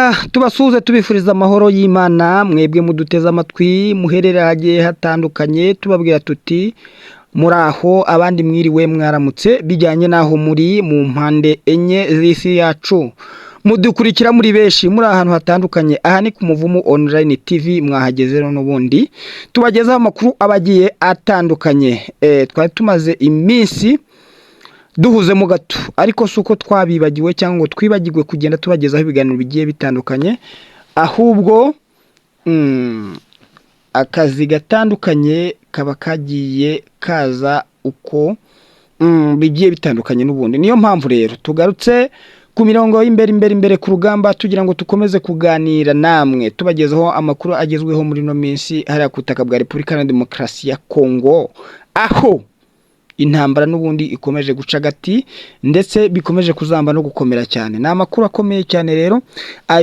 Reka tubasuhuze tubifuriza amahoro y'Imana mwebwe muduteze amatwi muhereragiye hatandukanye tubabwira tuti muraho abandi mwiriwe mwaramutse bijyanye naho muri mu mpande enye z'isi yacu mudukurikira muri benshi muri ahantu hatandukanye aha ni ku Muvumu Online TV mwahageze n'ubundi tubagezaho amakuru abagiye atandukanye twari tumaze iminsi duhuze mu gato ariko suko twabibagiwe cyangwa ngo twibagirwe kugenda tubagezaho ibiganiro bigiye bitandukanye ahubwo akazi gatandukanye kaba kagiye kaza uko bigiye bitandukanye n'ubundi niyo mpamvu rero tugarutse ku mirongo imbere ku rugamba tugira ngo tukomeze kuganira namwe tubagezaho amakuru agezweho muri no minsi hariya ku butaka bwa Repubulika ya Demokarasi ya Kongo aho intambara n'ubundi ikomeje guca gati ndetse bikomeje kuzamba no gukomera cyane na makuru akomeye cyane rero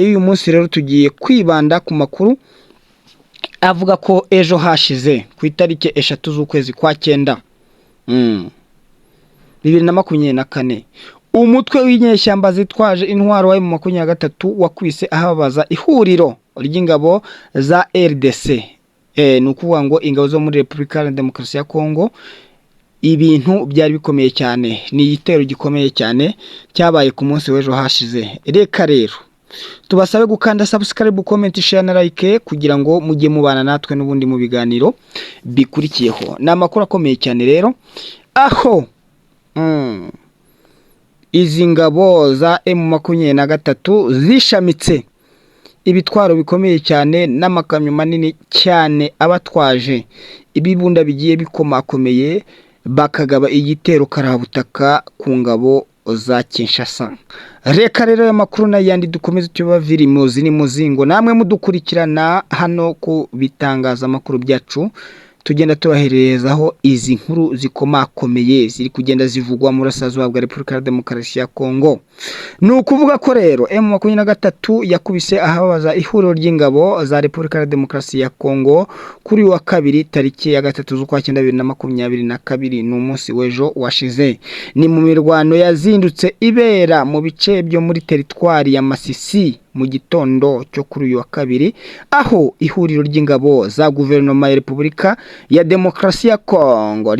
uyu munsi rero tugiye kwibanda ku makuru avuga ko ejo hashize ku itariki 3 z'ukwezi kwa 9 2024 umutwe w'inyeshyamba zitwaje intwaro wa M23 wakwise ahabaza ihuriro ry'ingabo za RDC ni ukuvuga ngo ingabo zo muri Repubulika ya Demokarasi ya Kongo ibintu byari bikomeye cyane ni igitero gikomeye cyane cyabaye ku munsi w'ejo hashize reka rero tubasabe gukanda subscribe comment share na like kugira ngo mujye mubana natwe n'ubundi mu biganiro bikurikiyeho na makuru akomeye cyane rero aho izi ngabo za M23 zishamitse ibitwaro bikomeye cyane n'amakamyo manini cyane abatwaje ibibunda bigiye bikomakomeye bakagaba igitero karabutaka ku ngabo za Kinshasa reka rero ya makuru na yandi dukomeze tubaviri muzi ni muzingo namwe mudukurikirana hano ku bitangaza makuru byacu tugenda tubaherezaho izi nkuru zikomakomeye ziri kugenda zivugwa mu rasazo bwa Repubulika ya Demokarasi ya Kongo nukuvuga ko rero M23 yakubise ahabaza ihuriro ry'ingabo za Repubulika ya Demokarasi ya Kongo kuri wa kabiri tariki ya 3 z'ukwa 9 2022 n'umunsi w'ejo washize ni mu mirwano yazindutse ibera mu bice byo muri teritwari ya Masisi mu gitondo cyo kuri uyu wa kabiri aho ihuriro ry'ingabo za guverinoma ya Repubulika ya Demokarasi ya Kongo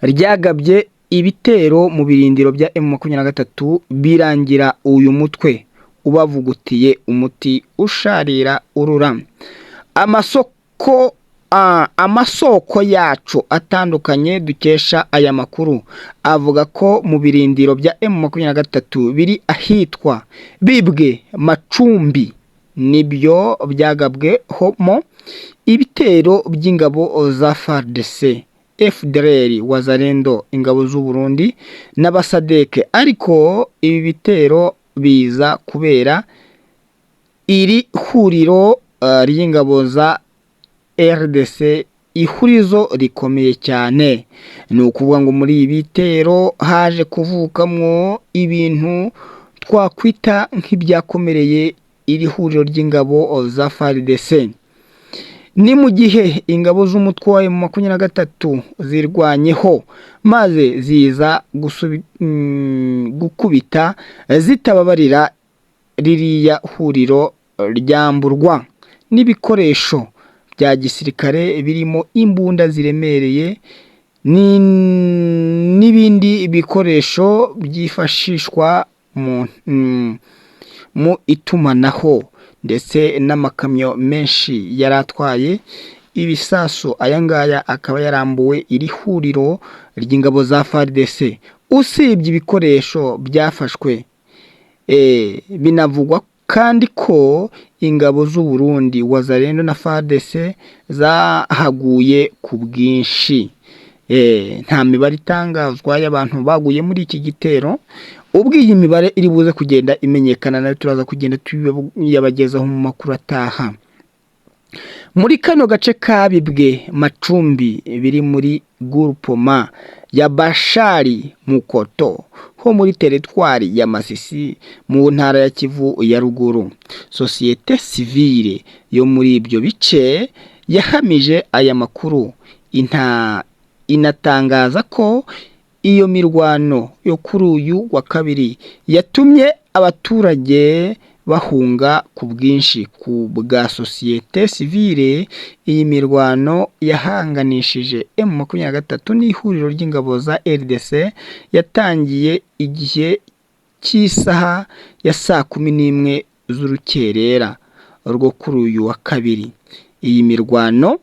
ryagabye ibitero mu birindiro bya M23 birangira uyu mutwe ubavugutiye umuti usharira urura amasoko yacu atandukanye dukesha aya makuru avuga ko mu birindiro bya M23 biri ahitwa Bibwe Macumbi nibyo byagabwe homo ibitero by'ingabo za FARDC FDLR Wazalendo ingabo z'u Burundi n'abasadeke ariko ibi bitero biza kubera iri huriro ry'ingabo za RDC ihurizo rikomeye cyane ni ukuvuga ngo muri ibi bitero haje kuvukamwo ibintu twakwita nk'ibyakomereye iri huriro ry'ingabo za FARDC ni mu gihe ingabo z'umutwe wa M23 zirwanyeho maze ziza gukubita zitababarira ririya huriro ryamburwa n'ibikoresho bya gisirikare birimo imbunda ziremereye n'ibindi bikoresho byifashishwa mu itumanaho ndetse n'amakamyo menshi yaratwaye ibisasu ayangaya akaba yarambuwe iri huriro ry'ingabo za FARDC usibye ibikoresho byafashwe binavugwa kandi ko ingabo z'u Burundi Wazalendo na FARDC zahaguye ku bwinshi nta mibare itangazwa y'abantu baguye muri iki gitero ubwo iyi mibare iri buze kugenda imenyekana nayo turaza kugenda tuyabagezaho mu makuru ataha muri kano gace ka Bibwe Macumbi biri muri groupement ya Bashari Mukoto ho muri teritwari ya Masisi mu ntara ya Kivu ya ruguru societe civile yo muri ibyo bice yahamije aya makuru inatangaza ko iyo mirwano yo kuri uyu wa kabiri yatumye abaturage bahunga ku bwinshi ku bwa sosiyete sivile. Iyi mirwano yahanganishije M23 n'ihuriro ry'ingabo za RDC yatangiye igihe cy'isaha ya saa 11 z'urukerera rwo kuri uyu wa kabiri. Iyi mirwano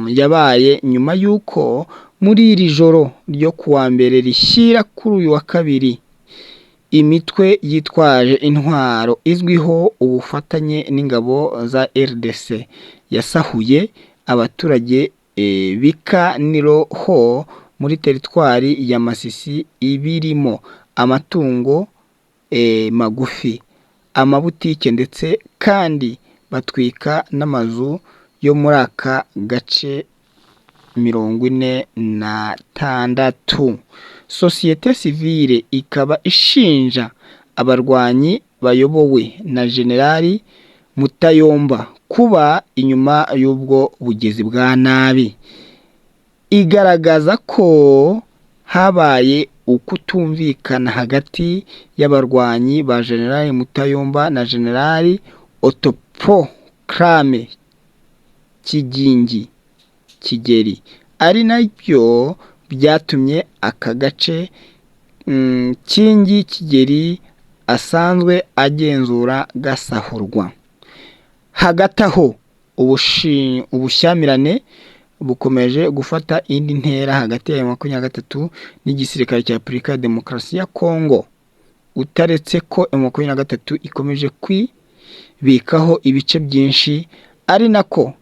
yabaye nyuma y'uko muri iri joro ryo kuwa mbere rishyira kuri uyu wa kabiri imitwe yitwaje intwaro izwiho ubufatanye n'ingabo za RDC yasahuye abaturage b'ikaniro ho muri teritwari ya Masisi ibirimo amatungo magufi, amabutike ndetse kandi batwika n'amazu yo muri aka gace 46. Sosiyete sivile ikaba ishinja abarwanyi bayobowe na Generali Mutayomba kuba inyuma y'ubwo bugezi bwa nabi, igaragaza ko habaye ukutumvikana hagati y'abarwanyi ba Generali Mutayomba na Generali Autoproclame Kigeli, ari nabyo byatumye aka gace Kingi Kigeli asanzwe agenzura gasahurwa. Hagati aho ubushyamirane bukomeje gufata indi ntera hagati ya M23 n'igisirikare cya Repubulika ya Demokarasi ya Kongo, utaretse ko M23 ikomeje kwibikaho ibice byinshi, ari nako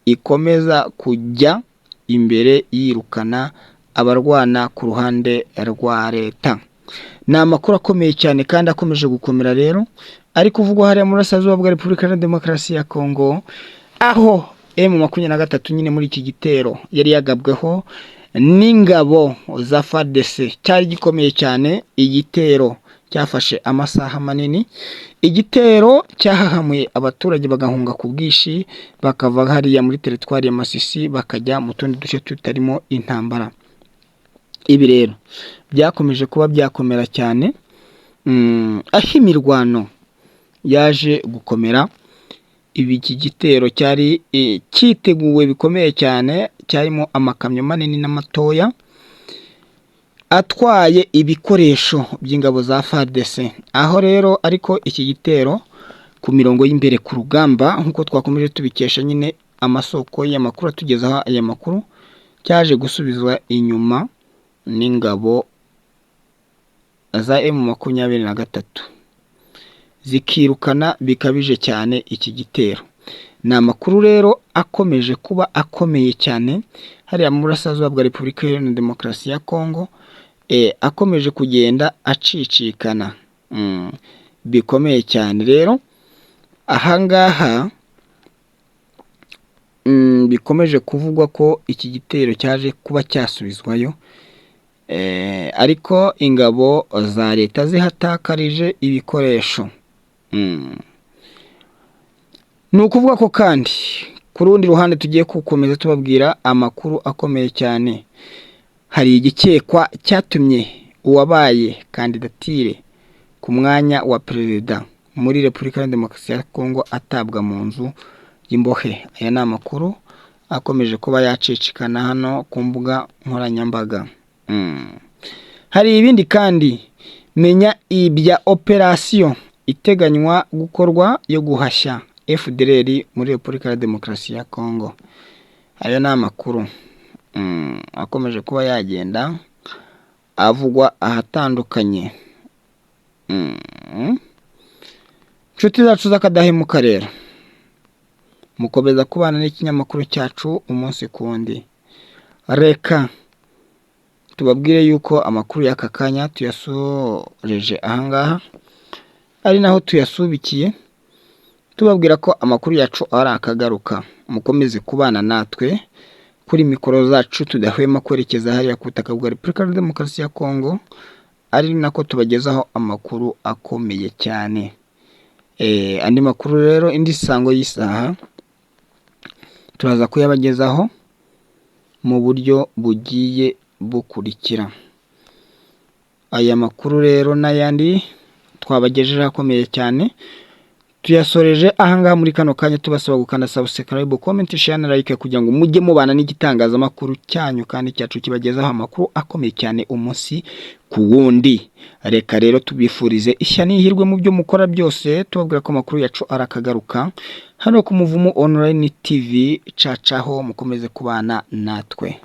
ikomeza kujya imbere yirukana abarwana ku ruhande rwa leta. Ni amakuru akomeye cyane kandi akomeje gukomera rero ari kuvugwa hariya muri Burasirazuba bwa Repubulika ya Demokarasi ya Kongo, aho M23 nyine muri iki gitero yari yagabweho n'ingabo za FARDC cyari gikomeye cyane. Igitero cyafashe amasaha manini, igitero cyahahamuye abaturage bagahunga ku bwishi, bakava hariya muri teritwari ya Masisi bakajya mu tundi duce tutarimo intambara. Ibi rero byakomeje kuba byakomera cyane, aho imirwano yaje gukomera. Iki gitero cyari cyiteguwe bikomeye cyane, cyarimo amakamyo manini n'amatoya atwaye ibikoresho by'ingabo za FARDC. Aho rero ariko iki gitero ku mirongo y'imbere ku rugamba, nk'uko twakomeje tubikesha nyine amasoko y'amakuru atugezaho aya makuru, cyaje gusubizwa inyuma n'ingabo za M23 zikirukana bikabije cyane iki gitero. Ni amakuru rero akomeje kuba akomeye cyane hariya mu Burasirazuba bwa Repubulika ya Demokarasi ya Kongo, akomeje kugenda acicikana bikomeye cyane. Rero ahangaha bikomeje kuvugwa ko iki gitero cyaje kuba cyasubizwayo, ariko ingabo za leta zihatakarije ibikoresho. Ni ukuvuga ko kandi ku rundi ruhande tugiye gukomeza tubabwira amakuru akomeye cyane. Hari igikekwa cyatumye uwabaye kandidatire ku mwanya wa perezida muri Repubulika ya Demokarasi ya Kongo atabwa mu nzu y'imbohe. Aya ni amakuru akomeje kuba yacicikana hano ku mbuga nkoranyambaga. Hari ibindi kandi, menya ibya operasiyo iteganywa gukorwa yo guhashya FDLR muri Repubulika ya Demokarasi ya Kongo. Aya ni amakuru akomeje kuba yagenda avugwa ahatandukanye. Inshuti zacu z'akadahemuka rero, mukomeza kubana n'ikinyamakuru cyacu umunsi kundi. Reka tubabwire yuko amakuru y'aka kanya tuyasoreje ahangaha, ari naho tuyasubikiye, tubabwira ko amakuru yacu ari akagaruka. Mukomeze kubana natwe kuri mikoro zacu, tudahwema kwerekeza hariya ku butaka bwa Repubulika ya Demokarasi ya Kongo, ari nako tubagezaho amakuru akomeye cyane. Andi makuru rero, indi sango y'isaha turaza kuyabagezaho mu buryo bugiye bukurikira. aya makuru rero n'ayandi twabagejeje akomeye cyane tuyasoreje ahangaha muri kano kanya, tubasaba gukanda subscribe, comment, share na like kugira ngo mujye mubana n'igitangazamakuru cyanyu kandi cyacu kibagezaho amakuru akomeye cyane umunsi ku wundi. Reka rero tubifurize ishya n'ihirwe mu byo mukora byose, tubabwira ko amakuru yacu arakagaruka hano ku Muvumo Online TV. Cacaho mukomeze kubana natwe.